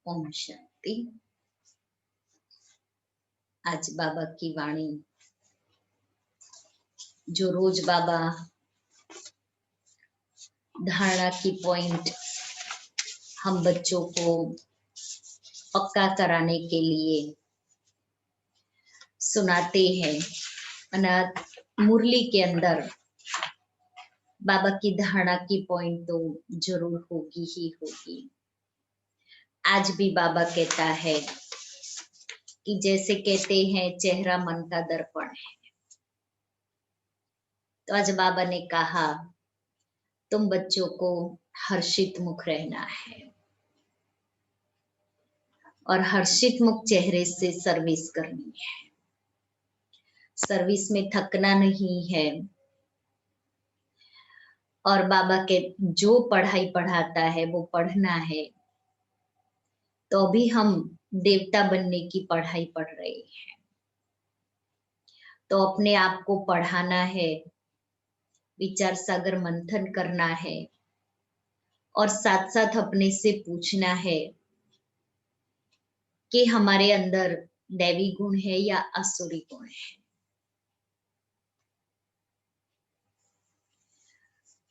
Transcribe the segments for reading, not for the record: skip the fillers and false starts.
ओम शांति। आज बाबा की वाणी जो रोज बाबा धारणा की पॉइंट हम बच्चों को पक्का कराने के लिए सुनाते हैं। अनाथ मुरली के अंदर बाबा की धारणा की पॉइंट तो जरूर होगी ही होगी। आज भी बाबा कहता है कि जैसे कहते हैं चेहरा मन का दर्पण है, तो आज बाबा ने कहा तुम बच्चों को हर्षित मुख रहना है और हर्षित मुख चेहरे से सर्विस करनी है। सर्विस में थकना नहीं है। और बाबा के जो पढ़ाई पढ़ाता है वो पढ़ना है। तो अभी हम देवता बनने की पढ़ाई पढ़ रहे हैं, तो अपने आप को पढ़ाना है, विचार सागर मंथन करना है और साथ साथ अपने से पूछना है कि हमारे अंदर दैवी गुण है या आसुरी गुण है।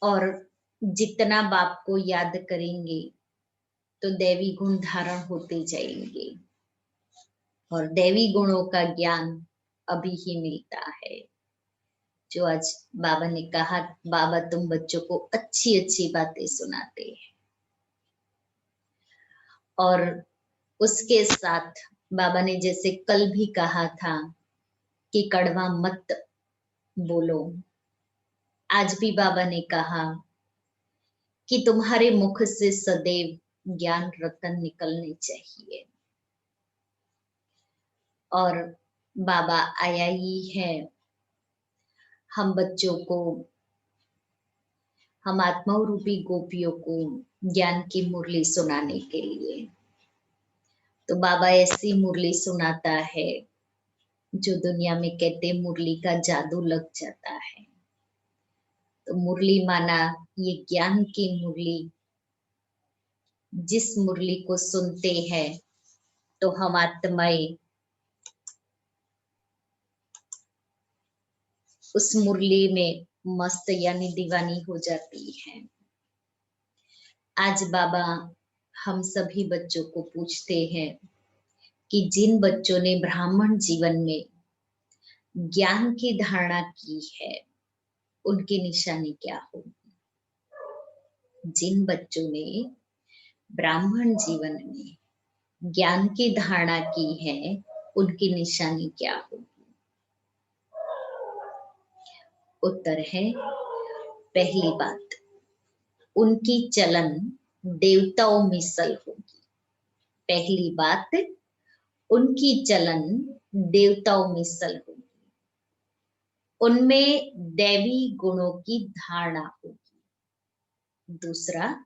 और जितना बाप को याद करेंगे तो दैवी गुण धारण होते जाएंगे और दैवी गुणों का ज्ञान अभी ही मिलता है। जो आज बाबा ने कहा, बाबा तुम बच्चों को अच्छी अच्छी बातें सुनाते हैं। और उसके साथ बाबा ने जैसे कल भी कहा था कि कड़वा मत बोलो, आज भी बाबा ने कहा कि तुम्हारे मुख से सदैव ज्ञान रतन निकलने चाहिए। और बाबा आया ही है हम बच्चों को, हम आत्मा रूपी गोपियों को ज्ञान की मुरली सुनाने के लिए। तो बाबा ऐसी मुरली सुनाता है जो दुनिया में कहते मुरली का जादू लग जाता है। तो मुरली माना ये ज्ञान की मुरली। जिस मुरली को सुनते हैं तो हम आत्माएं उस मुरली में मस्त यानी दीवानी हो जाती है। आज बाबा हम सभी बच्चों को पूछते हैं कि जिन बच्चों ने ब्राह्मण जीवन में ज्ञान की धारणा की है उनकी निशानी क्या होगी। जिन बच्चों ने ब्राह्मण जीवन में ज्ञान की धारणा की है उनकी निशानी क्या होगी। उत्तर है, पहली बात, उनकी चलन देवताओं में सल होगी। पहली बात, उनकी चलन देवताओं में सल होगी। उनमें दैवी गुणों की धारणा होगी। दूसरा,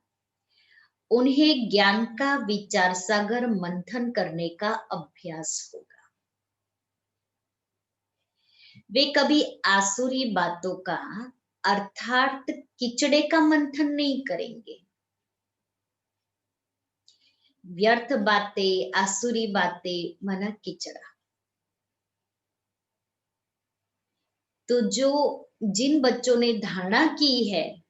उन्हें ज्ञान का विचार सागर मंथन करने का अभ्यास होगा। वे कभी आसुरी बातों का अर्थात किचड़े का मंथन नहीं करेंगे। व्यर्थ बातें, आसुरी बातें माना किचड़ा। तो जो जिन बच्चों ने धारणा की है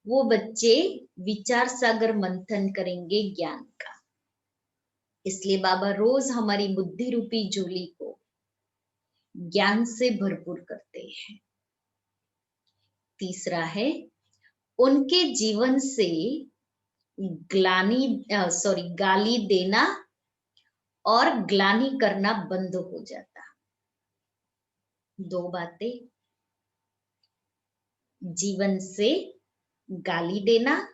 वो बच्चे विचार सागर मंथन करेंगे ज्ञान का। इसलिए बाबा रोज हमारी बुद्धि रूपी झोली को ज्ञान से भरपूर करते हैं। तीसरा है, उनके जीवन से गाली देना और ग्लानि करना बंद हो जाता। दो बातें, जीवन से गाली देना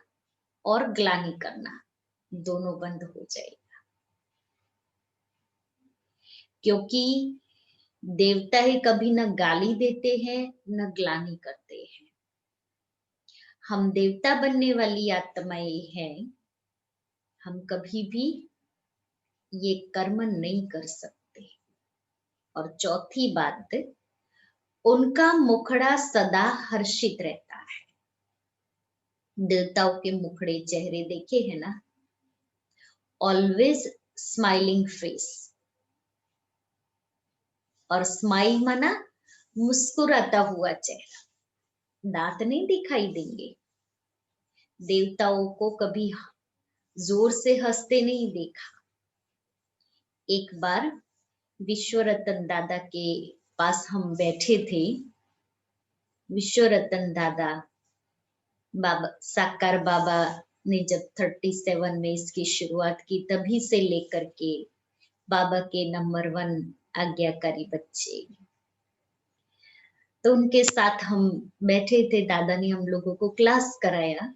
और ग्लानि करना दोनों बंद हो जाएगा। क्योंकि देवता ही कभी न गाली देते हैं न ग्लानि करते हैं। हम देवता बनने वाली आत्माएं हैं, हम कभी भी ये कर्म नहीं कर सकते। और चौथी बात, उनका मुखड़ा सदा हर्षित रहता है। देवताओं के मुखड़े चेहरे देखे हैं ना, ऑलवेज स्माइलिंग फेस, और स्माइल माना मुस्कुराता हुआ चेहरा, दांत नहीं दिखाई देंगे। देवताओं को कभी जोर से हंसते नहीं देखा। एक बार विश्व रतन दादा के पास हम बैठे थे। विश्व रतन दादा बाबा साकार बाबा ने जब 37 में इसकी शुरुआत की, तभी से लेकर के बाबा के नंबर 1 आज्ञाकारी बच्चे, तो उनके साथ हम बैठे थे। दादा ने हम लोगों को क्लास कराया,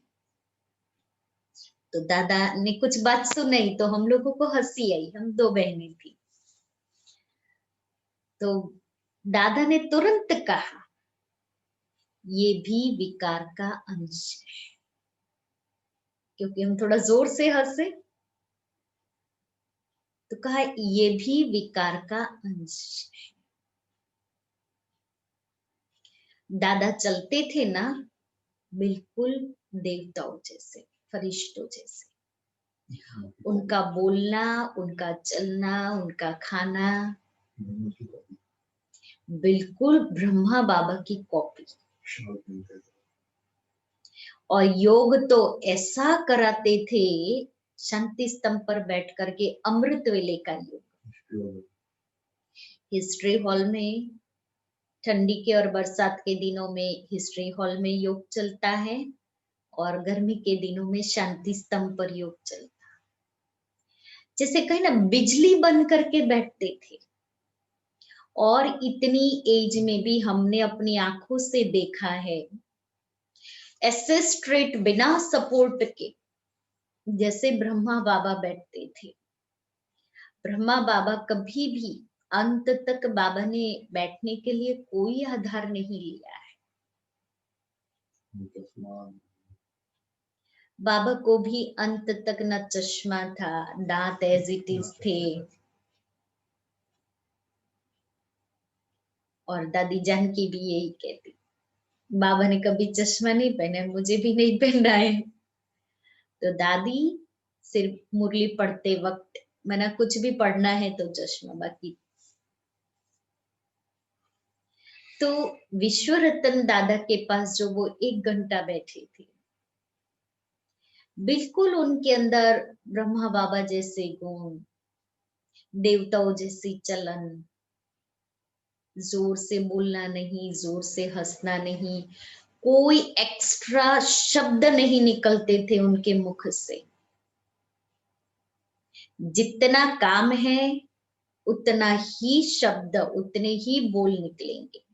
तो दादा ने कुछ बात सुनाई तो हम लोगों को हंसी आई। हम 2 बहनें थी, तो दादा ने तुरंत कहा, ये भी विकार का अंश है। क्योंकि हम थोड़ा जोर से हंसे, तो कहा ये भी विकार का अंश है। दादा चलते थे ना, बिल्कुल देवताओं जैसे, फरिश्तों जैसे। उनका बोलना, उनका चलना, उनका खाना बिल्कुल ब्रह्मा बाबा की कॉपी। और योग तो ऐसा कराते थे, शांति स्तंभ पर बैठ करके अमृत वेले का योग। हिस्ट्री हॉल में ठंडी के और बरसात के दिनों में हिस्ट्री हॉल में योग चलता है, और गर्मी के दिनों में शांति स्तंभ पर योग चलता है। जैसे कहीं ना बिजली बन करके बैठते थे। और इतनी एज में भी हमने अपनी आंखों से देखा है, ऐसे स्ट्रेट बिना सपोर्ट के जैसे ब्रह्मा बाबा बैठते थे। ब्रह्मा बाबा कभी भी अंत तक बाबा ने बैठने के लिए कोई आधार नहीं लिया है। बाबा को भी अंत तक न चश्मा था, दांत एज इट इज थे। और दादी जानकी भी यही कहती, बाबा ने कभी चश्मा नहीं पहना, मुझे भी नहीं पहना है। तो दादी सिर्फ मुरली पढ़ते वक्त, मना कुछ भी पढ़ना है तो चश्मा, बाकी। तो विश्व रतन दादा के पास जो वो 1 घंटा बैठे थे, बिल्कुल उनके अंदर ब्रह्मा बाबा जैसे गुण, देवताओं जैसी चलन, जोर से बोलना नहीं, जोर से हंसना नहीं, कोई एक्स्ट्रा शब्द नहीं निकलते थे उनके मुख से। जितना काम है उतना ही शब्द, उतने ही बोल निकलेंगे।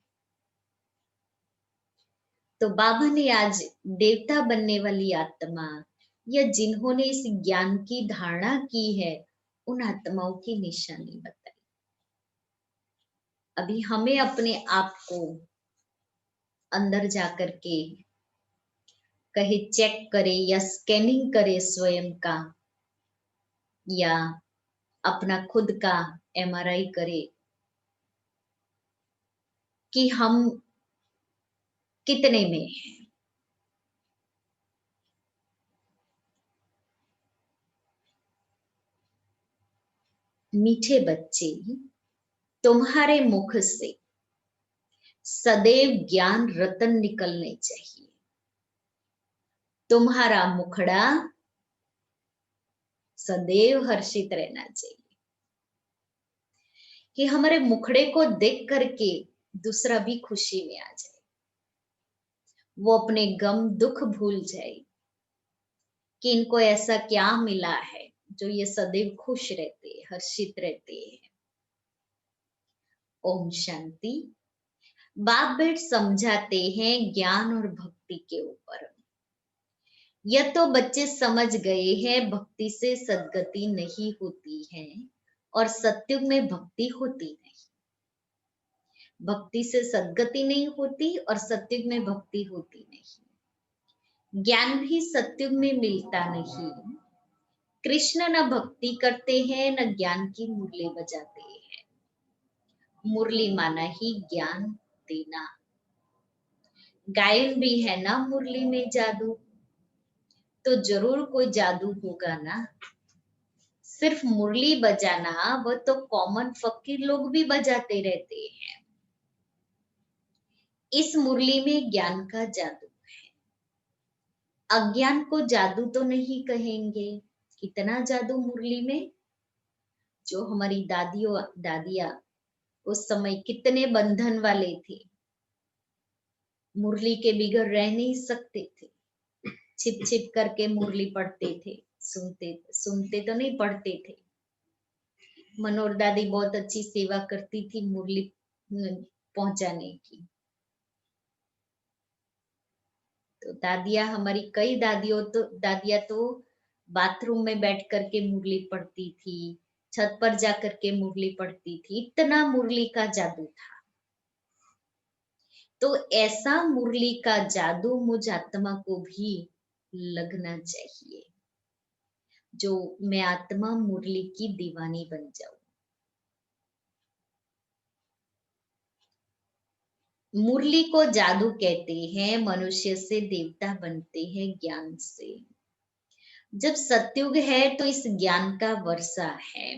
तो बाबा ने आज देवता बनने वाली आत्मा, या जिन्होंने इस ज्ञान की धारणा की है, उन आत्माओं की निशानी बताई। अभी हमें अपने आप को अंदर जाकर के कहीं चेक करे, या स्कैनिंग करे स्वयं का, या अपना खुद का MRI करे कि हम कितने में हैं। मीठे बच्चे, तुम्हारे मुख से सदैव ज्ञान रतन निकलने चाहिए। तुम्हारा मुखड़ा सदैव हर्षित रहना चाहिए, कि हमारे मुखड़े को देख करके दूसरा भी खुशी में आ जाए, वो अपने गम दुख भूल जाए कि इनको ऐसा क्या मिला है जो ये सदैव खुश रहते, हर्षित रहते हैं। ओम शांति। बाप बेट समझाते हैं ज्ञान और भक्ति के ऊपर। यह तो बच्चे समझ गए हैं, भक्ति से सद्गति नहीं होती है, और सत्युग में भक्ति होती नहीं। भक्ति से सद्गति नहीं होती, और सत्युग में भक्ति होती नहीं। ज्ञान भी सत्युग में मिलता नहीं। कृष्ण न भक्ति करते हैं, न ज्ञान की मुरली बजाते हैं। मुरली माना ही ज्ञान देना। गायन भी है ना मुरली में जादू, तो जरूर कोई जादू होगा ना। सिर्फ मुरली बजाना वो तो कॉमन फकीर लोग भी बजाते रहते हैं। इस मुरली में ज्ञान का जादू है। अज्ञान को जादू तो नहीं कहेंगे। कितना जादू मुरली में। जो हमारी दादियां उस समय कितने बंधन वाले थे, मुरली के बिगर रह नहीं सकते थे। छिप छिप करके मुरली पढ़ते थे, सुनते सुनते तो नहीं पढ़ते थे। मनोहर दादी बहुत अच्छी सेवा करती थी मुरली पहुंचाने की। तो हमारी कई दादियां तो बाथरूम में बैठ करके मुरली पढ़ती थी, छत पर जा करके मुरली पढ़ती थी। इतना मुरली का जादू था। तो ऐसा मुरली का जादू मुझ आत्मा को भी लगना चाहिए, जो मैं आत्मा मुरली की दीवानी बन जाऊं। मुरली को जादू कहते हैं। मनुष्य से देवता बनते हैं ज्ञान से। जब सत्युग है तो इस ज्ञान का वर्षा है।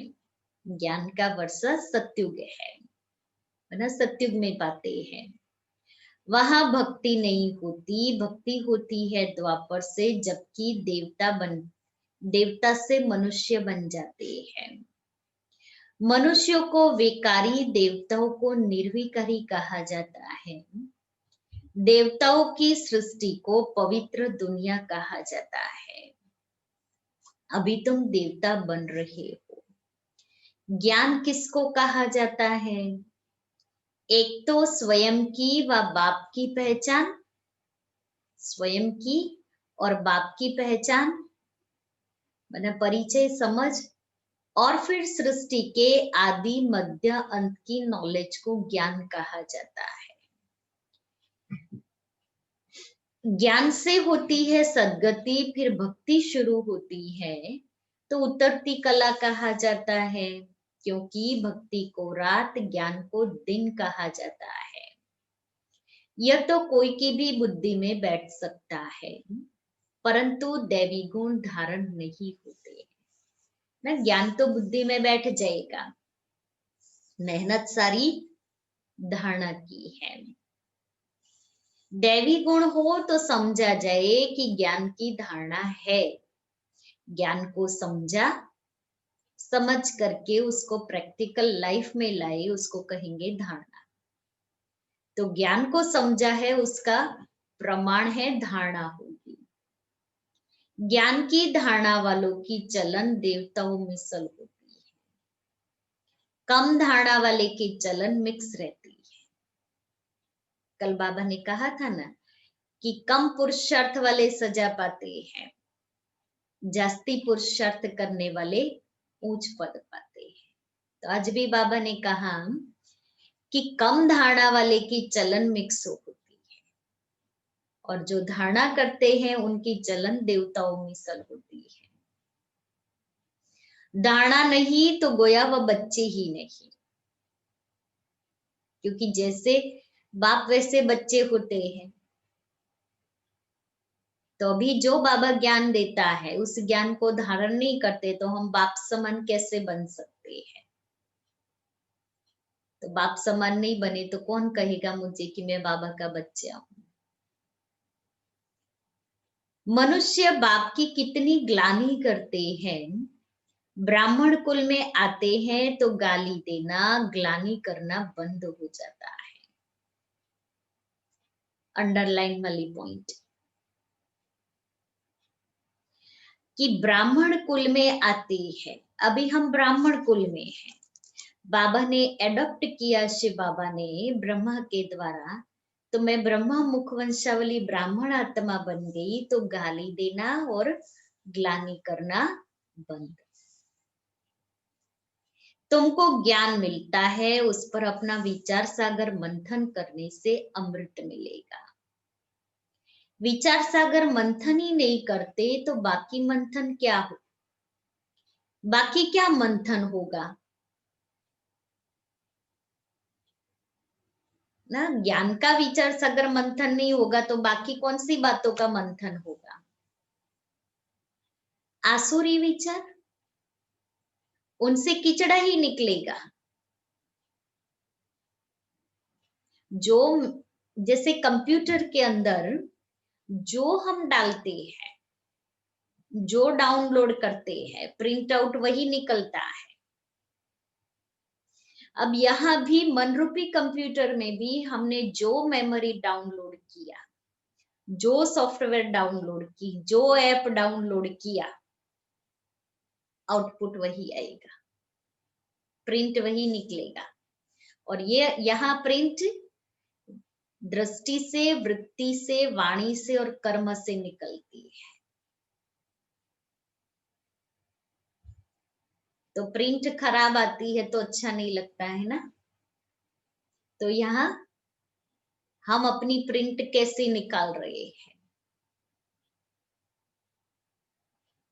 ज्ञान का वर्षा सत्युग है ना, सत्युग में पाते हैं। वहां भक्ति नहीं होती, भक्ति होती है द्वापर से, जबकि देवता से मनुष्य बन जाते हैं। मनुष्यों को विकारी, देवताओं को निर्विकारी कहा जाता है। देवताओं की सृष्टि को पवित्र दुनिया कहा जाता है। अभी तुम देवता बन रहे हो। ज्ञान किसको कहा जाता है? एक तो स्वयं की व बाप की पहचान, स्वयं की और बाप की पहचान, मतलब परिचय समझ, और फिर सृष्टि के आदि मध्य अंत की नॉलेज को ज्ञान कहा जाता है। ज्ञान से होती है सद्गति, फिर भक्ति शुरू होती है तो उतरती कला कहा जाता है, क्योंकि भक्ति को रात, ज्ञान को दिन कहा जाता है। यह तो कोई की भी बुद्धि में बैठ सकता है, परंतु दैवी गुण धारण नहीं होते ना। ज्ञान तो बुद्धि में बैठ जाएगा, मेहनत सारी धारणा की है। दैवी गुण हो तो समझा जाए कि ज्ञान की धारणा है। ज्ञान को समझा, समझ करके उसको प्रैक्टिकल लाइफ में लाए, उसको कहेंगे धारणा। तो ज्ञान को समझा है, उसका प्रमाण है धारणा होगी। ज्ञान की धारणा वालों की चलन देवताओं में सल होती है। कम धारणा वाले की चलन मिक्स रहती है। कल बाबा ने कहा था ना कि कम पुरुषार्थ वाले सजा पाते हैं, जास्ती पुरुषार्थ करने वाले ऊंच पद पाते हैं। तो आज भी बाबा ने कहा कि कम धारणा वाले की चलन मिक्स होती है, और जो धारणा करते हैं उनकी चलन देवताओं में सल होती है। धारणा नहीं तो गोया वह बच्चे ही नहीं, क्योंकि जैसे बाप वैसे बच्चे होते हैं। तो अभी जो बाबा ज्ञान देता है उस ज्ञान को धारण नहीं करते तो हम बाप समान कैसे बन सकते हैं? तो बाप समान नहीं बने तो कौन कहेगा मुझे कि मैं बाबा का बच्चा हूं? मनुष्य बाप की कितनी ग्लानि करते हैं। ब्राह्मण कुल में आते हैं तो गाली देना, ग्लानि करना बंद हो जाता है। अंडरलाइन वाली पॉइंट कि ब्राह्मण कुल में आते हैं। अभी हम ब्राह्मण कुल में हैं। बाबा ने एडॉप्ट किया, शिव बाबा ने ब्रह्मा के द्वारा, तो मैं ब्रह्मा मुख वंशावली ब्राह्मण आत्मा बन गई, तो गाली देना और ग्लानि करना बंद। तुमको ज्ञान मिलता है, उस पर अपना विचार सागर मंथन करने से अमृत मिलेगा। विचार सागर मंथन ही नहीं करते तो बाकी मंथन क्या हो? बाकी क्या मंथन होगा ना? ज्ञान का विचार सागर मंथन नहीं होगा तो बाकी कौन सी बातों का मंथन होगा? आसुरी विचार, उनसे कीचड़ा ही निकलेगा। जो जैसे कंप्यूटर के अंदर जो हम डालते हैं, जो डाउनलोड करते हैं, प्रिंट आउट वही निकलता है। अब यहाँ भी मनरूपी कंप्यूटर में भी हमने जो मेमोरी डाउनलोड किया, जो सॉफ्टवेयर डाउनलोड की, जो ऐप डाउनलोड किया, आउटपुट वही आएगा, प्रिंट वही निकलेगा। और ये यहाँ प्रिंट दृष्टि से, वृत्ति से, वाणी से और कर्म से निकलती है। तो प्रिंट खराब आती है तो अच्छा नहीं लगता है ना। तो यहाँ हम अपनी प्रिंट कैसे निकाल रहे हैं,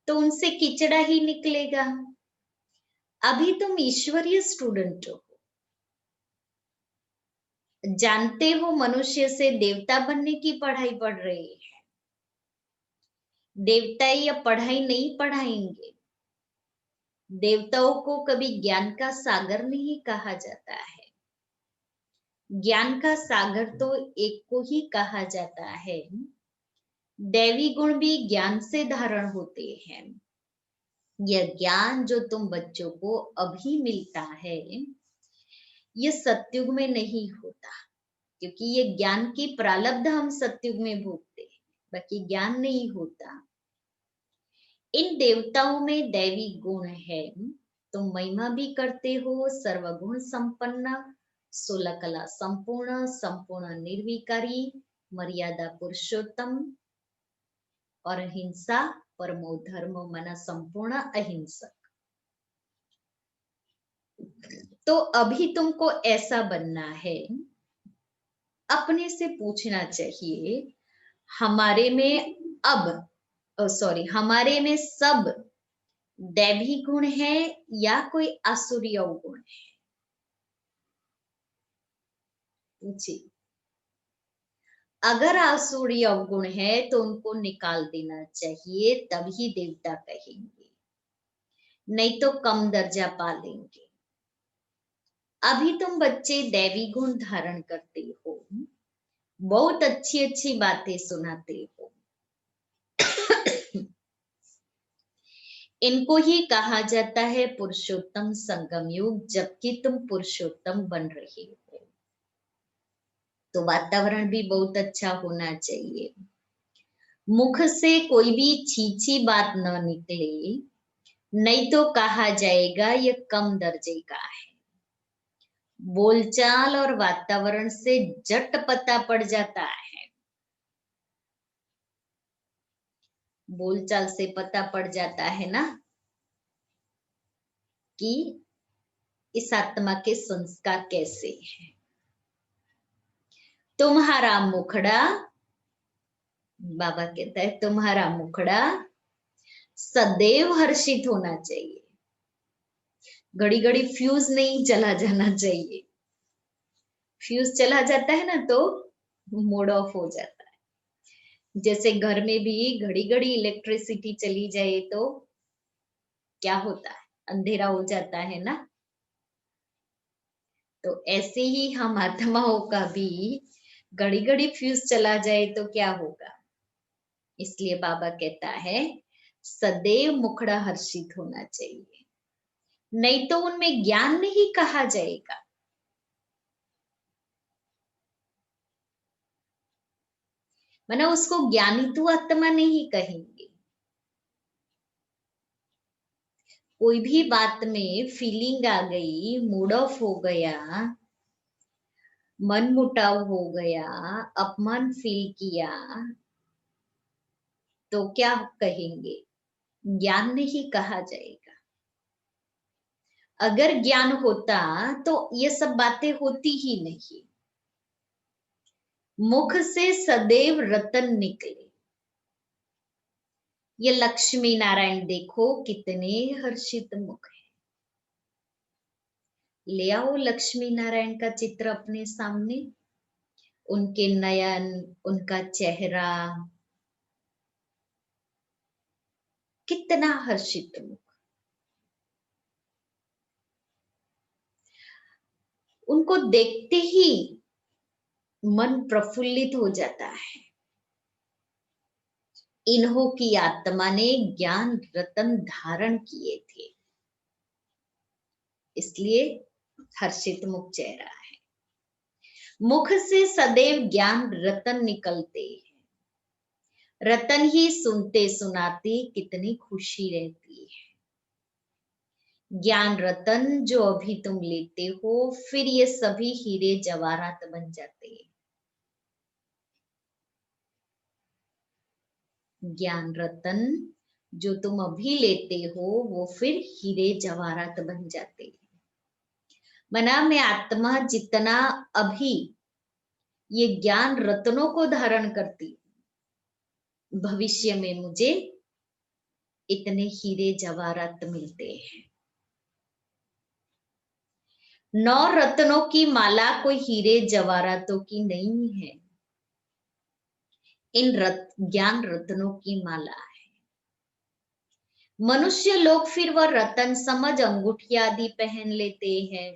तो उनसे कीचड़ा ही निकलेगा। अभी तुम ईश्वरीय स्टूडेंट हो, जानते हो मनुष्य से देवता बनने की पढ़ाई पढ़ रहे हैं। देवता या पढ़ाई नहीं पढ़ाएंगे। देवताओं को कभी ज्ञान का सागर नहीं कहा जाता है। ज्ञान का सागर तो एक को ही कहा जाता है। दैवी गुण भी ज्ञान से धारण होते हैं। यह ज्ञान जो तुम बच्चों को अभी मिलता है, ये सतयुग में नहीं होता, क्योंकि ये ज्ञान की प्रारब्ध हम सतयुग में भोगते हैं, बाकी ज्ञान नहीं होता। इन देवताओं में दैवी गुण है। तुम महिमा भी करते हो, सर्वगुण संपन्न, 16 कला संपूर्ण, संपूर्ण निर्विकारी, मर्यादा पुरुषोत्तम और अहिंसा परमो धर्म, मना संपूर्ण अहिंसक। तो अभी तुमको ऐसा बनना है। अपने से पूछना चाहिए, हमारे में हमारे में सब दैवी गुण है या कोई आसुरी गुण है? पूछिए। अगर आसुरी अवगुण है तो उनको निकाल देना चाहिए, तभी देवता कहेंगे, नहीं तो कम दर्जा पा लेंगे। अभी तुम बच्चे दैवी गुण धारण करते हो, बहुत अच्छी अच्छी बातें सुनाते हो। इनको ही कहा जाता है पुरुषोत्तम संगम युग, जबकि तुम पुरुषोत्तम बन रहे हो। तो वातावरण भी बहुत अच्छा होना चाहिए। मुख से कोई भी छीछी बात न निकले, नहीं तो कहा जाएगा ये कम दर्जे का है। बोलचाल और वातावरण से झट पता पड़ जाता है। बोलचाल से पता पड़ जाता है ना कि इस आत्मा के संस्कार कैसे हैं। तुम्हारा मुखड़ा, बाबा कहता है तुम्हारा मुखड़ा सदैव हर्षित होना चाहिए। घड़ी घड़ी फ्यूज नहीं चला जाना चाहिए। फ्यूज चला जाता है ना तो मोड ऑफ हो जाता है। जैसे घर में भी घड़ी घड़ी इलेक्ट्रिसिटी चली जाए तो क्या होता है, अंधेरा हो जाता है ना। तो ऐसे ही हम आत्माओं का भी घड़ी घड़ी फ्यूज चला जाए तो क्या होगा। इसलिए बाबा कहता है सदैव मुखड़ा हर्षित होना चाहिए, नहीं तो उनमें ज्ञान नहीं कहा जाएगा। माना उसको ज्ञानी तो आत्मा नहीं कहेंगे। कोई भी बात में फीलिंग आ गई, मूड ऑफ हो गया, मन मुटाव हो गया, अपमान फील किया, तो क्या कहेंगे, ज्ञान नहीं कहा जाएगा। अगर ज्ञान होता तो ये सब बातें होती ही नहीं। मुख से सदैव रतन निकले। ये लक्ष्मी नारायण देखो कितने हर्षित मुख है। ले आओ लक्ष्मी नारायण का चित्र अपने सामने, उनके नयन, उनका चेहरा, कितना हर्षित मुख। उनको देखते ही मन प्रफुल्लित हो जाता है। इन्हों की आत्मा ने ज्ञान रतन धारण किए थे, इसलिए हर्षित मुख चेहरा है। मुख से सदैव ज्ञान रतन निकलते हैं। रतन ही सुनते सुनाते कितनी खुशी रहती है। ज्ञान रतन जो अभी तुम लेते हो, फिर ये सभी हीरे जवाहरात बन जाते हैं। ज्ञान रतन जो तुम अभी लेते हो, वो फिर हीरे जवाहरात बन जाते हैं। मना में आत्मा जितना अभी ये ज्ञान रत्नों को धारण करती, भविष्य में मुझे इतने हीरे जवाहरात मिलते हैं। 9 रत्नों की माला कोई हीरे जवाहरातों की नहीं है, इन ज्ञान रत्नों की माला है। मनुष्य लोग फिर वह रतन समझ अंगूठिया आदि पहन लेते हैं।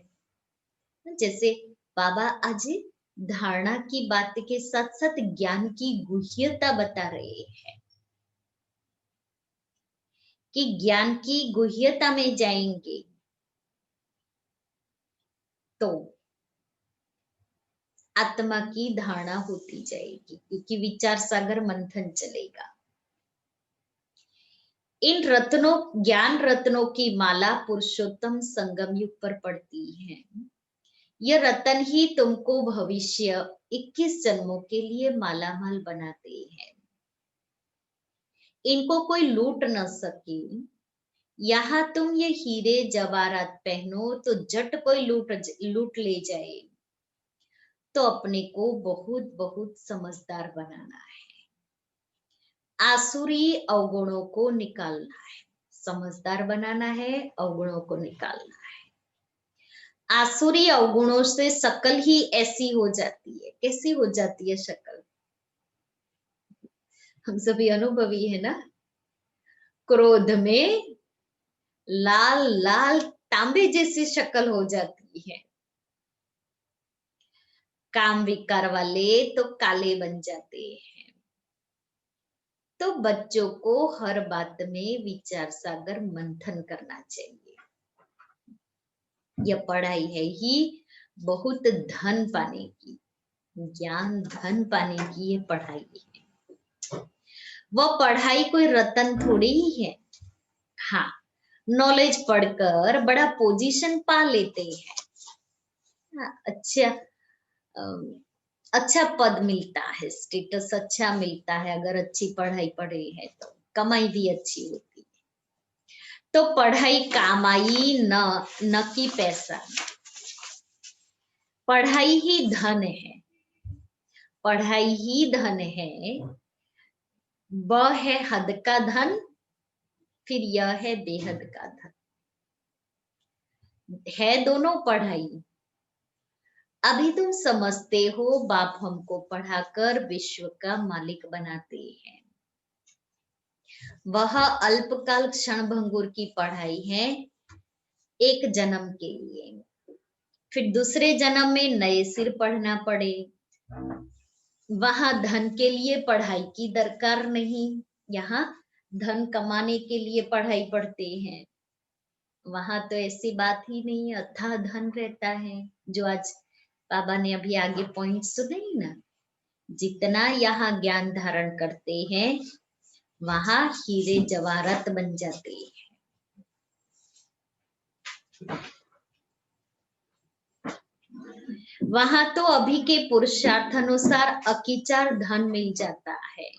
जैसे बाबा आज धारणा की बात के साथ साथ ज्ञान की गुह्यता बता रहे हैं कि ज्ञान की गुह्यता में जाएंगे तो आत्मा की धारणा होती जाएगी, क्योंकि विचार सागर मंथन चलेगा। इन रत्नों, ज्ञान रत्नों की माला पुरुषोत्तम संगम युग पर पड़ती है। यह रतन ही तुमको भविष्य 21 जन्मों के लिए मालामाल बनाते हैं। इनको कोई लूट न सके। यहाँ तुम ये हीरे जवाहरात पहनो तो जट कोई लूट ले जाए, तो अपने को बहुत बहुत समझदार बनाना है। आसुरी अवगुणों को निकालना है, समझदार बनाना है, अवगुणों को निकालना है। आसुरी अवगुणों से शकल ही ऐसी हो जाती है। कैसी हो जाती है शकल? हम सभी अनुभवी है ना। क्रोध में लाल लाल तांबे जैसी शक्ल हो जाती है। काम विकार वाले तो काले बन जाते हैं। तो बच्चों को हर बात में विचार सागर मंथन करना चाहिए। यह पढ़ाई है ही बहुत धन पाने की, ज्ञान धन पाने की ये पढ़ाई है। वह पढ़ाई कोई रतन थोड़ी ही है। हाँ, नॉलेज पढ़कर बड़ा पोजीशन पा लेते हैं। हाँ, अच्छा पद मिलता है, स्टेटस अच्छा मिलता है अगर अच्छी पढ़ाई पढ़े है तो, कमाई भी अच्छी होती है। तो पढ़ाई काम आई, न कि पैसा। पढ़ाई ही धन है, पढ़ाई ही धन है। ब है हद का धन, फिर यह है बेहद का धन। है दोनों पढ़ाई। अभी तुम समझते हो बाप हमको पढ़ाकर विश्व का मालिक बनाते हैं। वह अल्पकाल क्षण भंगुर की पढ़ाई है, एक जन्म के लिए। फिर दूसरे जन्म में नए सिर पढ़ना पड़े। वहां धन के लिए पढ़ाई की दरकार नहीं, यहाँ धन कमाने के लिए पढ़ाई पढ़ते हैं। वहां तो ऐसी बात ही नहीं, अथाह धन रहता है। जो आज बाबा ने अभी आगे पॉइंट सुने ना, जितना यहाँ ज्ञान धारण करते हैं वहां हीरे जवाहरात बन जाते हैं। वहां तो अभी के पुरुषार्थ अनुसार अकिचार धन मिल जाता है,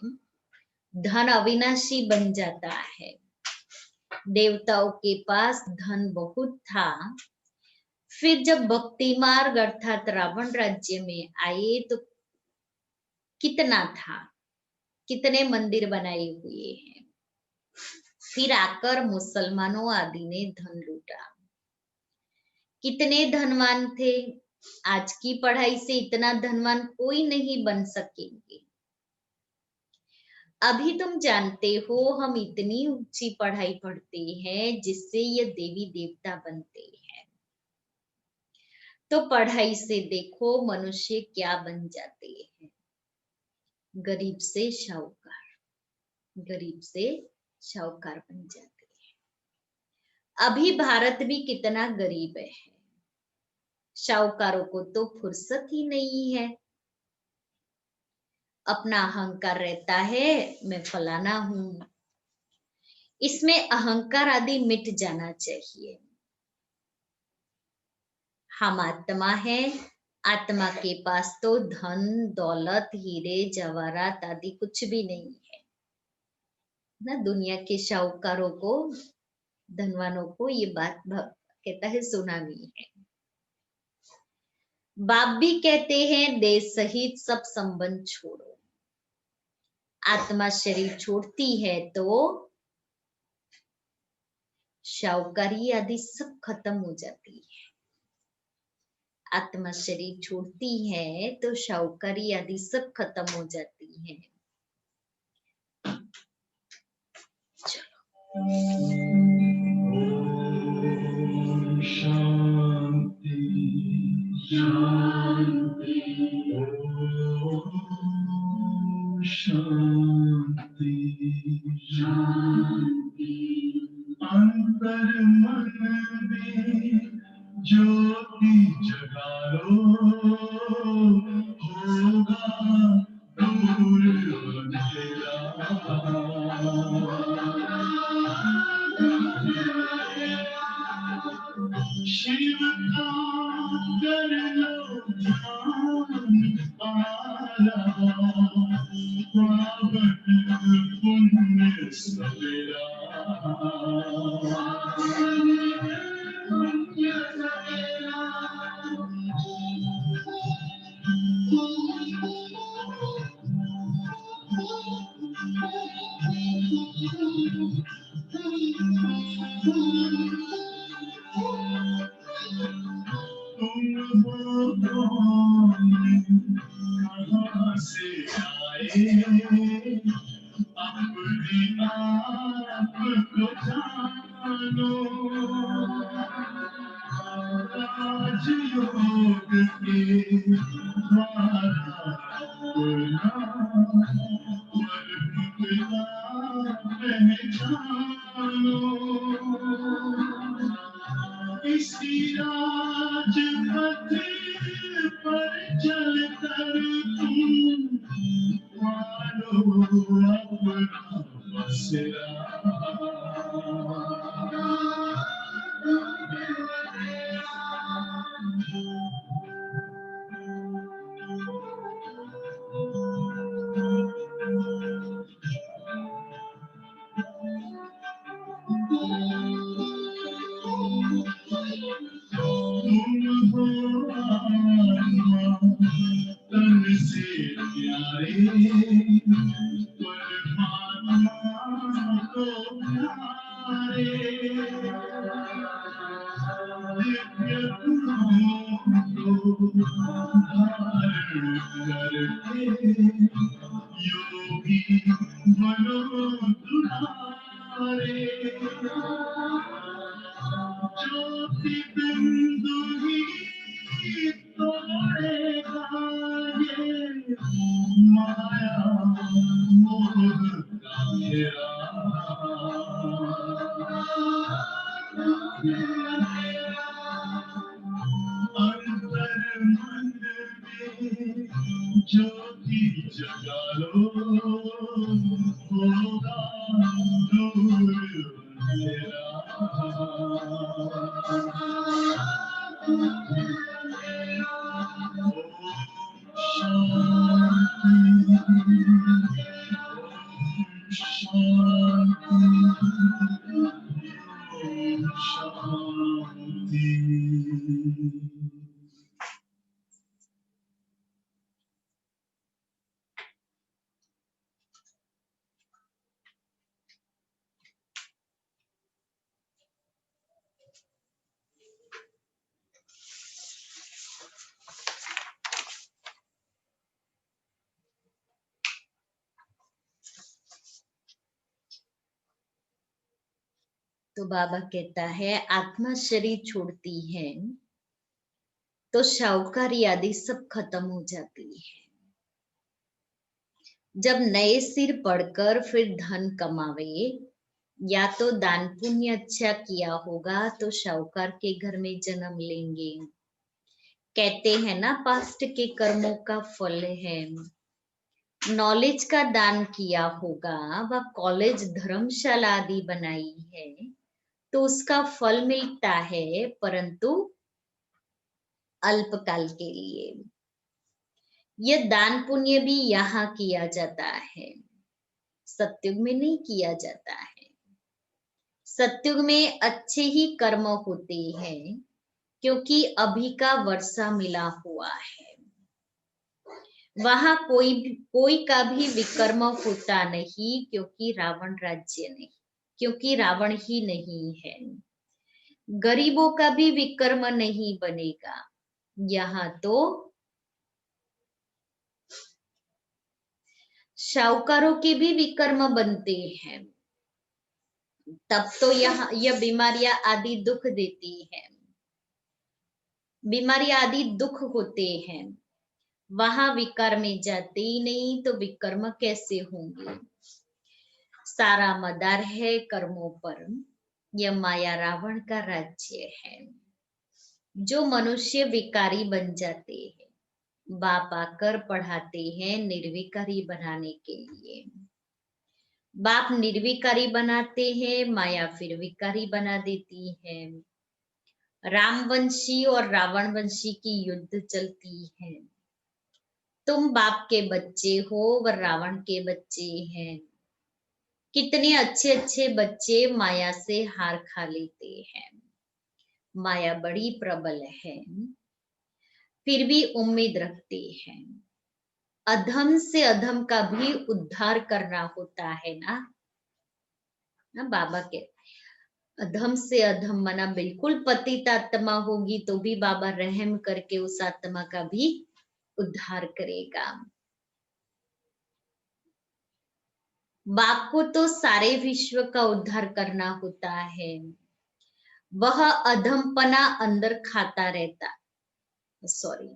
धन अविनाशी बन जाता है। देवताओं के पास धन बहुत था, फिर जब भक्ति मार्ग अर्थात रावण राज्य में आए तो कितना था, कितने मंदिर बनाए हुए हैं। फिर आकर मुसलमानों आदि ने धन लूटा। कितने धनवान थे। आज की पढ़ाई से इतना धनवान कोई नहीं बन सकेंगे। अभी तुम जानते हो हम इतनी ऊंची पढ़ाई पढ़ते हैं जिससे ये देवी देवता बनते हैं। तो पढ़ाई से देखो मनुष्य क्या बन जाते हैं, गरीब से शाहूकार, गरीब से शाहूकार बन जाते हैं। अभी भारत भी कितना गरीब है, शाहूकारों को तो फुर्सत ही नहीं है। अपना अहंकार रहता है, मैं फलाना हूं। इसमें अहंकार आदि मिट जाना चाहिए। हम आत्मा है, आत्मा के पास तो धन दौलत हीरे जवाहरात आदि कुछ भी नहीं है ना। दुनिया के शाहूकारों को, धनवानों को ये बात कहता है सुना नहीं है। बाप भी कहते हैं देह सहित सब संबंध छोड़ो। आत्मा शरीर छोड़ती है तो शाहूकारी आदि सब खत्म हो जाती है। आत्मा शरीर छोड़ती है तो शाहूकारी आदि सब खत्म हो जाती है। शांति शांति शांति शांति। अंतर मन में ज्योति जगा लो, होगा दूर अंधेरा। शिव का कर लो ध्यान, पाला पावन पुण्य सवेरा। पुण्य सवेरा। तुम हो कौन, कहाँ से आए, अपने आप को जानो। राजयोग के द्वारा अपना वर्गला पहचानो। इसी राजपथ पर चलकर तुम मानो अपना बसेरा। तुम हो आत्मा तन से प्यारे, परमात्मा को प्यारे। दिव्य गुणों को धारण करके योगी बनो तुम्हारे। ज्योति बिंदु ही तोड़ेगा ये माया मोह का घेरा। अंतर मन में ज्योति जगा लो, होगा दूर अंधेरा। तो बाबा कहता है आत्मा शरीर छोड़ती है तो शाहूकारी आदि सब खत्म हो जाती है। जब नए सिर पढ़कर फिर धन कमावे, या तो दान पुण्य अच्छा किया होगा तो शाहूकार के घर में जन्म लेंगे। कहते हैं ना, पास्ट के कर्मों का फल है। नॉलेज का दान किया होगा, व कॉलेज धर्मशाला आदि बनाई है, तो उसका फल मिलता है, परंतु अल्पकाल के लिए। यह दान पुण्य भी यहाँ किया जाता है, सत्युग में नहीं किया जाता है। सत्युग में अच्छे ही कर्म होते हैं, क्योंकि अभी का वर्षा मिला हुआ है। वहां कोई का भी विकर्म होता नहीं, क्योंकि रावण राज्य नहीं, क्योंकि रावण ही नहीं है। गरीबों का भी विकर्म नहीं बनेगा। यहाँ तो शाहूकारों के भी विकर्म बनते हैं। तब तो यह बीमारियां आदि दुख देती है। बीमारी आदि दुख होते हैं। वहां विकार में जाते ही नहीं, तो विकर्म कैसे होंगे। सारा मदार है कर्मों पर। यह माया रावण का राज्य है। जो मनुष्य विकारी बन जाते हैं, बाप आकर पढ़ाते हैं निर्विकारी बनाने के लिए। बाप निर्विकारी बनाते हैं, माया फिर विकारी बना देती है। रामवंशी और रावण वंशी की युद्ध चलती है। तुम बाप के बच्चे हो, व रावण के बच्चे हैं। कितने अच्छे अच्छे बच्चे माया से हार खा लेते हैं। माया बड़ी प्रबल है, फिर भी उम्मीद रखते हैं। अधम से अधम का भी उद्धार करना होता है ना बाबा के। अधम से अधम मना बिल्कुल पतित आत्मा होगी तो भी बाबा रहम करके उस आत्मा का भी उद्धार करेगा। बाप को तो सारे विश्व का उद्धार करना होता है। वह अधमपना अंदर खाता रहता, सॉरी,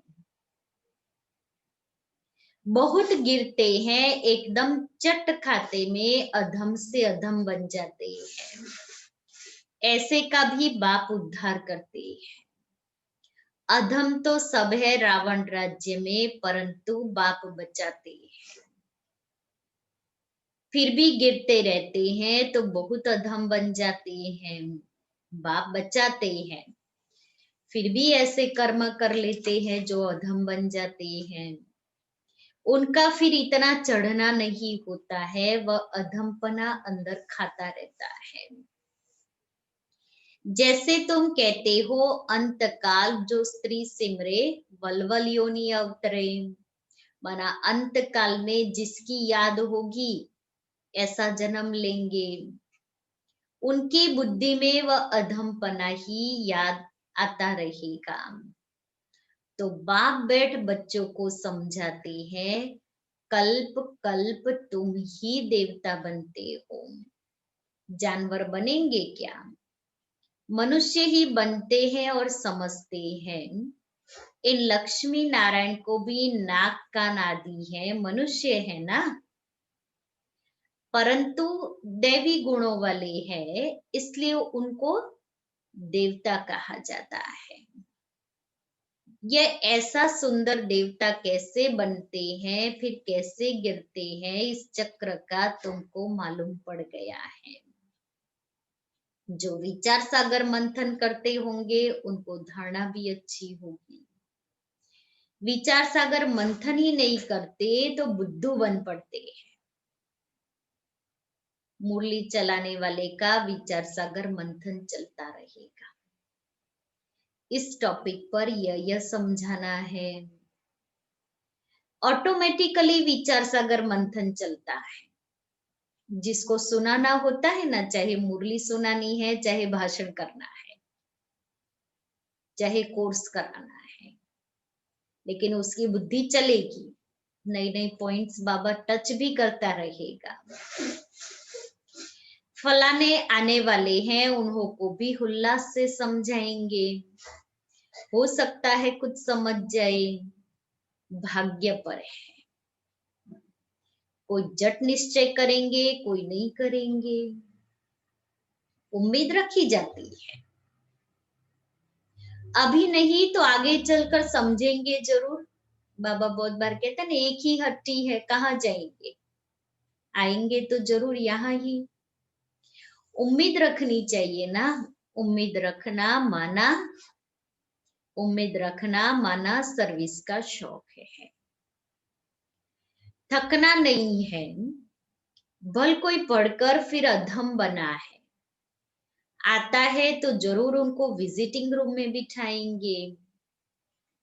बहुत गिरते हैं, एकदम चट खाते में अधम से अधम बन जाते हैं। ऐसे का भी बाप उद्धार करते हैं। अधम तो सब है रावण राज्य में, परंतु बाप बचाते हैं। फिर भी गिरते रहते हैं तो बहुत अधम बन जाते हैं। बाप बचाते हैं, फिर भी ऐसे कर्म कर लेते हैं जो अधम बन जाते हैं। उनका फिर इतना चढ़ना नहीं होता है, वह अधमपना अंदर खाता रहता है। जैसे तुम कहते हो, अंतकाल जो स्त्री सिमरे वलवल योनि अवतरे, माना अंत काल में जिसकी याद होगी ऐसा जन्म लेंगे। उनकी बुद्धि में वह अधमपना ही याद आता रहेगा। तो बाप बैठ बच्चों को समझाते हैं, कल्प कल्प तुम ही देवता बनते हो। जानवर बनेंगे क्या, मनुष्य ही बनते हैं और समझते हैं। इन लक्ष्मी नारायण को भी नाक कान आदि है, मनुष्य है ना, परंतु दैवी गुणों वाले हैं, इसलिए उनको देवता कहा जाता है। यह ऐसा सुंदर देवता कैसे बनते हैं, फिर कैसे गिरते हैं, इस चक्र का तुमको मालूम पड़ गया है। जो विचार सागर मंथन करते होंगे उनको धारणा भी अच्छी होगी। विचार सागर मंथन ही नहीं करते तो बुद्धू बन पड़ते हैं। मुरली चलाने वाले का विचार सागर मंथन चलता रहेगा। इस टॉपिक पर यह समझाना है। ऑटोमेटिकली विचार सागर मंथन चलता है। जिसको सुनाना होता है ना, चाहे मुरली सुनानी है, चाहे भाषण करना है, चाहे कोर्स कराना है, लेकिन उसकी बुद्धि चलेगी। नई नई पॉइंट्स बाबा टच भी करता रहेगा। फलाने आने वाले हैं, उन्हों को भी उल्लास से समझाएंगे। हो सकता है कुछ समझ जाए, भाग्य पर है। कोई जट निश्चय करेंगे, कोई नहीं करेंगे, उम्मीद रखी जाती है। अभी नहीं तो आगे चलकर समझेंगे जरूर। बाबा बहुत बार कहते हैं ना, एक ही हट्टी है, कहाँ जाएंगे, आएंगे तो जरूर यहाँ ही। उम्मीद रखनी चाहिए ना। उम्मीद रखना माना, उम्मीद रखना माना सर्विस का शौक है। थकना नहीं है। भल कोई पढ़कर फिर अधम बना है, आता है तो जरूर उनको विजिटिंग रूम में बिठाएंगे,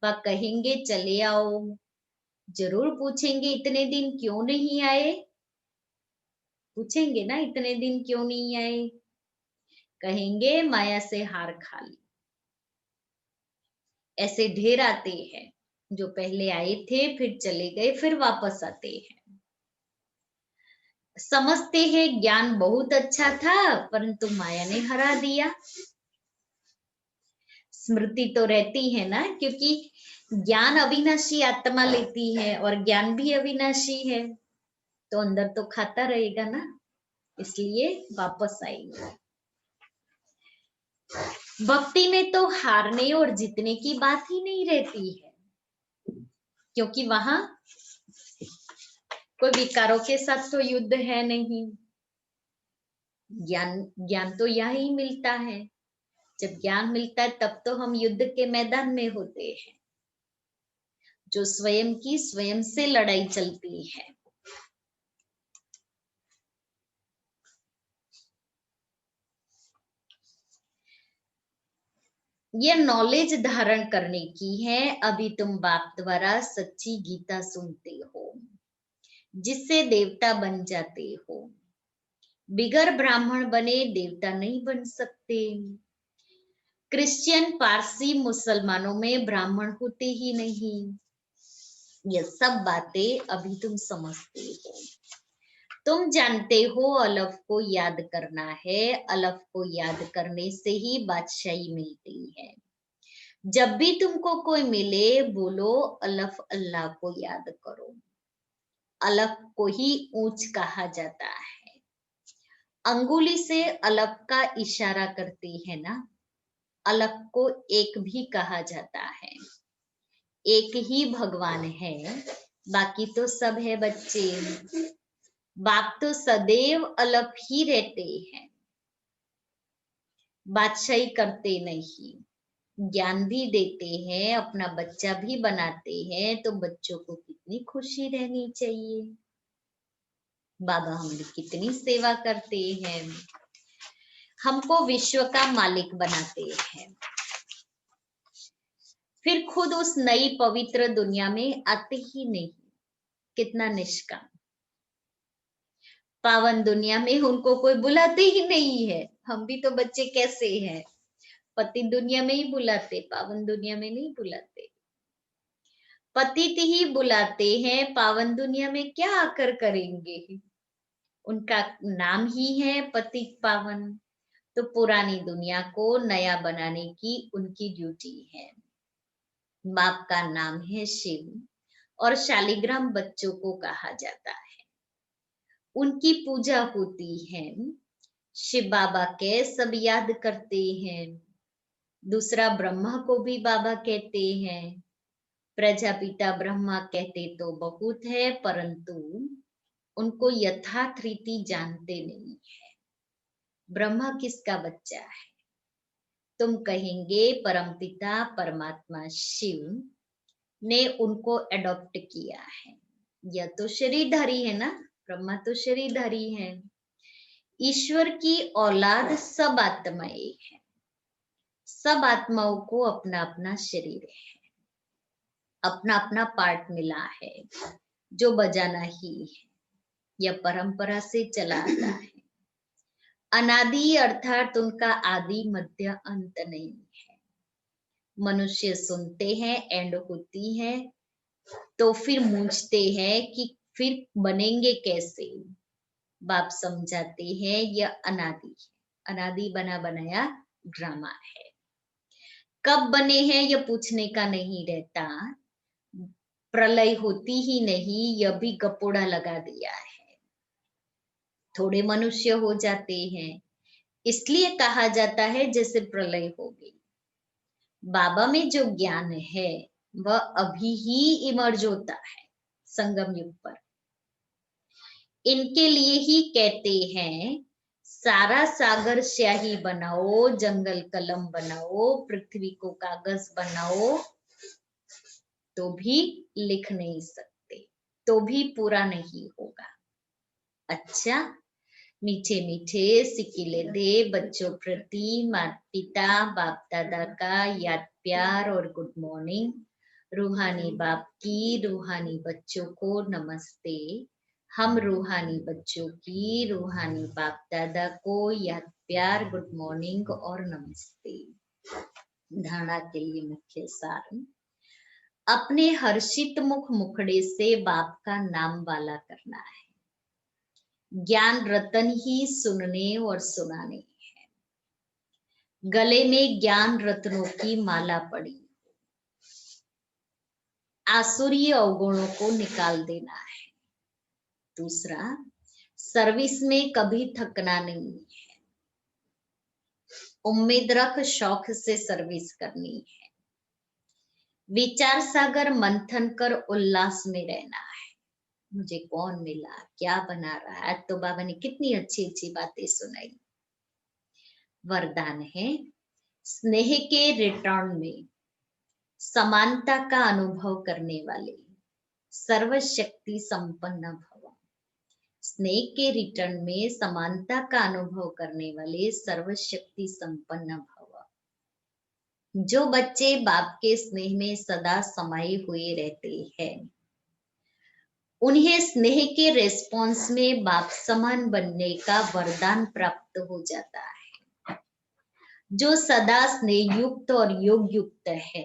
वह कहेंगे चले आओ। जरूर पूछेंगे इतने दिन क्यों नहीं आए, पूछेंगे ना इतने दिन क्यों नहीं आए, कहेंगे माया से हार खा ली। ऐसे ढेर आते हैं जो पहले आए थे फिर चले गए फिर वापस आते हैं। समझते हैं ज्ञान बहुत अच्छा था परंतु माया ने हरा दिया। स्मृति तो रहती है ना, क्योंकि ज्ञान अविनाशी आत्मा लेती है और ज्ञान भी अविनाशी है, तो अंदर तो खाता रहेगा ना, इसलिए वापस आएंगे। भक्ति में तो हारने और जीतने की बात ही नहीं रहती है, क्योंकि वहां कोई विकारों के साथ तो युद्ध है नहीं। ज्ञान ज्ञान तो यहाँ ही मिलता है। जब ज्ञान मिलता है तब तो हम युद्ध के मैदान में होते हैं, जो स्वयं की स्वयं से लड़ाई चलती है। ये नॉलेज धारण करने की है। अभी तुम बाप द्वारा सच्ची गीता सुनते हो, जिससे देवता बन जाते हो। बिगर ब्राह्मण बने देवता नहीं बन सकते। क्रिश्चियन पारसी मुसलमानों में ब्राह्मण होते ही नहीं। ये सब बातें अभी तुम समझते हो। तुम जानते हो अलफ को याद करना है, अलफ को याद करने से ही बादशाही मिलती है। जब भी तुमको कोई मिले बोलो अलफ अल्लाह को याद करो। अलफ को ही ऊंच कहा जाता है। अंगुली से अलफ का इशारा करते हैं ना, अलफ को एक भी कहा जाता है। एक ही भगवान है, बाकी तो सब है बच्चे। बाप तो सदैव अलफ ही रहते हैं, बादशाही करते नहीं। ज्ञान भी देते हैं, अपना बच्चा भी बनाते हैं, तो बच्चों को कितनी खुशी रहनी चाहिए। बाबा हमारी कितनी सेवा करते हैं, हमको विश्व का मालिक बनाते हैं, फिर खुद उस नई पवित्र दुनिया में आते ही नहीं। कितना निष्काम। पावन दुनिया में उनको कोई बुलाते ही नहीं है। हम भी तो बच्चे कैसे हैं, पति दुनिया में ही बुलाते, पावन दुनिया में नहीं बुलाते। पतित ही बुलाते हैं, पावन दुनिया में क्या आकर करेंगे। उनका नाम ही है पतित पावन, तो पुरानी दुनिया को नया बनाने की उनकी ड्यूटी है। बाप का नाम है शिव और शालिग्राम बच्चों को कहा जाता है। उनकी पूजा होती है। शिव बाबा के सब याद करते हैं। दूसरा ब्रह्मा को भी बाबा कहते हैं। प्रजापिता ब्रह्मा कहते तो बहुत है, परंतु उनको यथार्थ रीति जानते नहीं है। ब्रह्मा किसका बच्चा है? तुम कहेंगे परमपिता परमात्मा शिव ने उनको एडॉप्ट किया है। यह तो शरीरधारी है ना, ब्रह्मा तो शरीरधारी है। ईश्वर की औलाद सब आत्माएं है। सब आत्माओं को अपना अपना शरीर है, अपना अपना पार्ट मिला है, जो बजाना ही है। यह परंपरा से चला आता है। अनादि अर्थात उनका आदि मध्य अंत नहीं है। मनुष्य सुनते हैं एंड होती है तो फिर मूंझते हैं कि फिर बनेंगे कैसे। बाप समझाते हैं यह अनादि है, अनादि बना बनाया ड्रामा है। कब बने हैं यह पूछने का नहीं रहता, प्रलय होती ही नहीं यह भी गपोड़ा लगा दिया है। थोड़े मनुष्य हो जाते हैं इसलिए कहा जाता है जैसे प्रलय हो गई। बाबा में जो ज्ञान है वह अभी ही इमर्ज होता है संगम युग पर। इनके लिए ही कहते हैं सारा सागर स्याही बनाओ, जंगल कलम बनाओ, पृथ्वी को कागज बनाओ, तो भी लिख नहीं सकते, तो भी पूरा नहीं होगा। अच्छा, मीठे मीठे सिकिले दे बच्चों प्रति माता पिता बाप दादा का याद प्यार और गुड मॉर्निंग। रूहानी बाप की रूहानी बच्चों को नमस्ते। हम रूहानी बच्चों की रूहानी बाप दादा को याद प्यार गुड मॉर्निंग और नमस्ते। धारणा के लिए मुख्य सार, अपने हर्षित मुख मुखड़े से बाप का नाम वाला करना है। ज्ञान रतन ही सुनने और सुनाने है। गले में ज्ञान रत्नों की माला पड़ी, आसुरी अवगुणों को निकाल देना है। दूसरा, सर्विस में कभी थकना नहीं है। उम्मीद रख शौक से सर्विस करनी है। विचार सागर मंथन कर उल्लास में रहना है। मुझे कौन मिला, क्या बना रहा है, तो बाबा ने कितनी अच्छी अच्छी बातें सुनाई। वरदान है, स्नेह के रिटर्न में समानता का अनुभव करने वाले सर्वशक्ति संपन्न भव। स्नेह के रिटर्न में समानता का अनुभव करने वाले सर्वशक्ति संपन्न भव। जो बच्चे बाप के स्नेह में सदा समाये हुए रहते हैं उन्हें स्नेह के रेस्पॉन्स में बाप समान बनने का वरदान प्राप्त हो जाता है। जो सदा स्नेह युक्त और योग युक्त है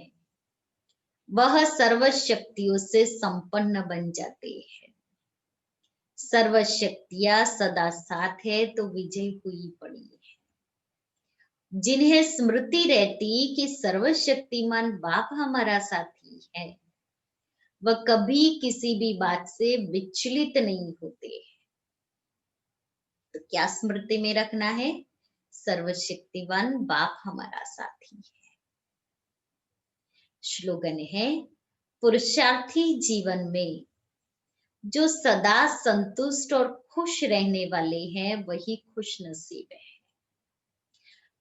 वह सर्वशक्तियों से संपन्न बन जाते हैं। सर्वशक्तियां सदा साथ है तो विजय हुई पड़ी है। जिन्हें स्मृति रहती कि सर्वशक्तिमान बाप हमारा साथी है वह कभी किसी भी बात से विचलित नहीं होते। तो क्या स्मृति में रखना है? सर्वशक्तिवान बाप हमारा साथी है। श्लोगन है, पुरुषार्थी जीवन में जो सदा संतुष्ट और खुश रहने वाले हैं वही खुश नसीब है।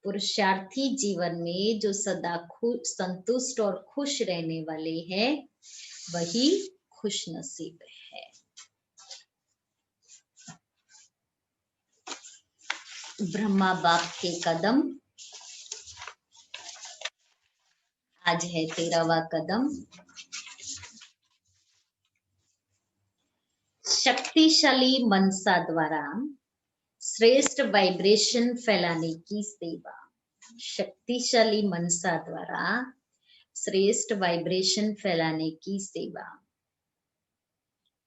पुरुषार्थी जीवन में जो सदा संतुष्ट और खुश रहने वाले हैं वही खुश नसीब है। ब्रह्मा बाप के कदम, आज है 13वां कदम। शक्तिशाली मनसा द्वारा श्रेष्ठ वाइब्रेशन फैलाने की सेवा। शक्तिशाली मनसा द्वारा श्रेष्ठ वाइब्रेशन फैलाने की सेवा।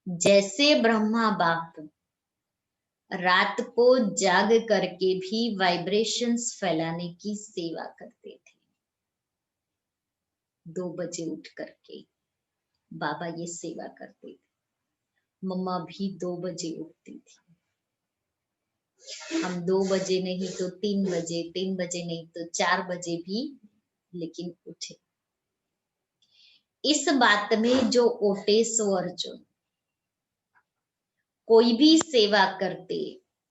जैसे ब्रह्मा बाप रात को जाग करके भी वाइब्रेशंस फैलाने की सेवा करते थे। 2 बजे उठ करके बाबा ये सेवा करते थे। मम्मा भी 2 बजे उठती थी। हम 2 बजे नहीं तो 3 बजे, 3 बजे नहीं तो 4 बजे भी लेकिन उठे। इस बात में जो ओटे सो अर्जुन, कोई भी सेवा करते,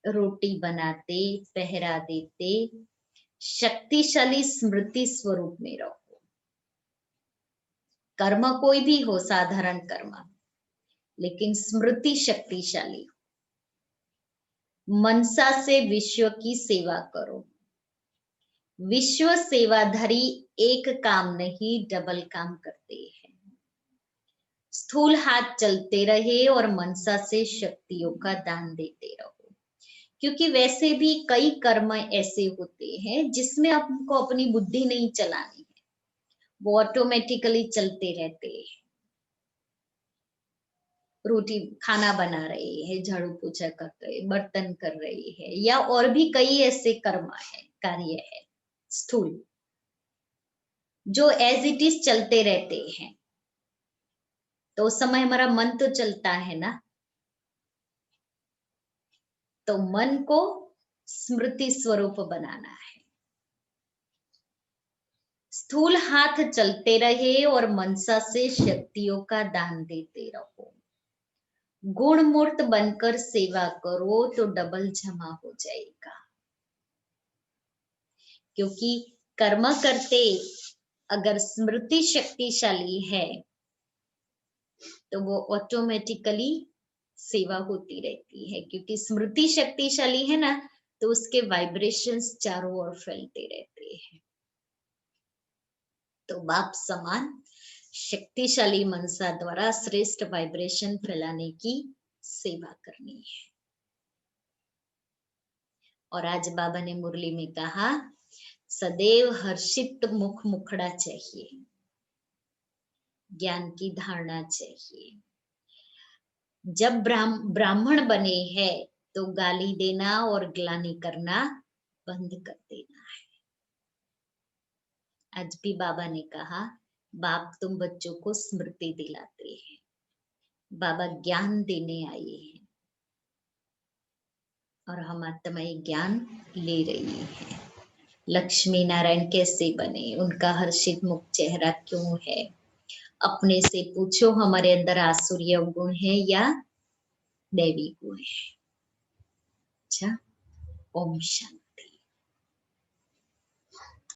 रोटी बनाते, पहरा देते, शक्तिशाली स्मृति स्वरूप में रहो। कर्म कोई भी हो, साधारण कर्म, लेकिन स्मृति शक्तिशाली हो। मनसा से विश्व की सेवा करो। विश्व सेवाधारी एक काम नहीं डबल काम करते हैं। स्थूल हाथ चलते रहे और मनसा से शक्तियों का दान देते रहो, क्योंकि वैसे भी कई कर्म ऐसे होते हैं जिसमें आपको अपनी बुद्धि नहीं चलानी है, वो ऑटोमेटिकली चलते रहते हैं। रोटी खाना बना रहे हैं, झाड़ू पोछा कर रहे, बर्तन कर रहे हैं, या और भी कई ऐसे कर्म है, कार्य है स्थूल। जो एज इट इज चलते रहते हैं, तो उस समय हमारा मन तो चलता है ना, तो मन को स्मृति स्वरूप बनाना है। स्थूल हाथ चलते रहे और मनसा से शक्तियों का दान देते रहो। गुण मूर्त बनकर सेवा करो तो डबल जमा हो जाएगा। क्योंकि कर्म करते अगर स्मृति शक्तिशाली है तो वो ऑटोमेटिकली सेवा होती रहती है, क्योंकि स्मृति शक्तिशाली है ना, तो उसके वाइब्रेशंस चारों ओर फैलते रहते हैं। तो बाप समान शक्तिशाली मनसा द्वारा श्रेष्ठ वाइब्रेशन फैलाने की सेवा करनी है। और आज बाबा ने मुरली में कहा, सदैव हर्षित मुख मुखड़ा चाहिए, ज्ञान की धारणा चाहिए। जब ब्राह्मण बने हैं तो गाली देना और ग्लानि करना बंद कर देना है। आज भी बाबा ने कहा, बाप तुम बच्चों को स्मृति दिलाते हैं, बाबा ज्ञान देने आए हैं और हम आत्माई ज्ञान ले रही है। लक्ष्मी नारायण कैसे बने, उनका हर्षित मुख चेहरा क्यों है? अपने से पूछो, हमारे अंदर आसुरी गुण है या दैवी गुण है? अच्छा, ओम शांति।